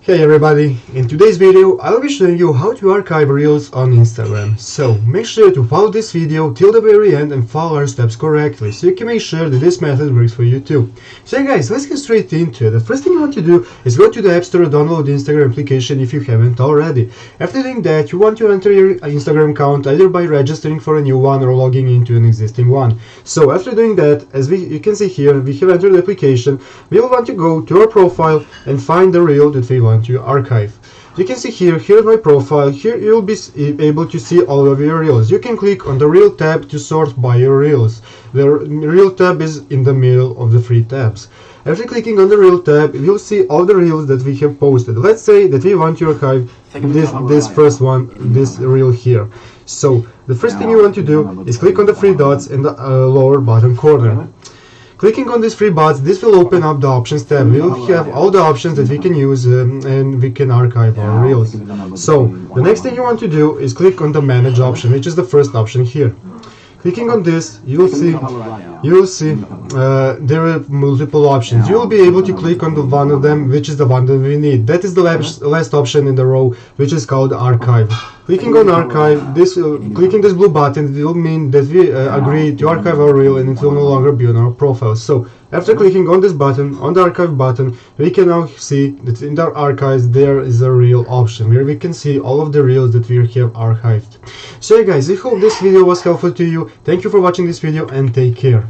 Hey everybody, in today's video I'll be showing you how to archive reels on Instagram. So make sure to follow this video till the very end and follow our steps correctly so you can make sure that this method works for you too. So guys, let's get straight into it. The first thing you want to do is go to the App Store and download the Instagram application if you haven't already. After doing that, you want to enter your Instagram account either by registering for a new one or logging into an existing one. So after doing that, as you can see here, we have entered the application. We will want to go to our profile and find the reel that we want to archive. You can see here's my profile. Here you'll be able to see all of your reels. You can click on the reel tab to sort by your reels. The reel tab is in the middle of the three tabs. After clicking on the reel tab, you'll see all the reels that we have posted. Let's say that we want to archive this first one, this reel here. So the first thing you want to do is click on the three dots in the lower bottom corner. Clicking on these three dots, this will open up the options tab. We will have all the options that we can use and we can archive our reels. So the next thing you want to do is click on the manage option, which is the first option here. Clicking on this, you will see there are multiple options. You will be able to click on the one of them, which is the one that we need. That is the last option in the row, which is called archive. Clicking on archive, clicking this blue button will mean that we agree to archive our reel and it will no longer be on our profile. So after clicking on this button, on the archive button, we can now see that in our archives there is a reel option where we can see all of the reels that we have archived. So guys, I hope this video was helpful to you. Thank you for watching this video and take care.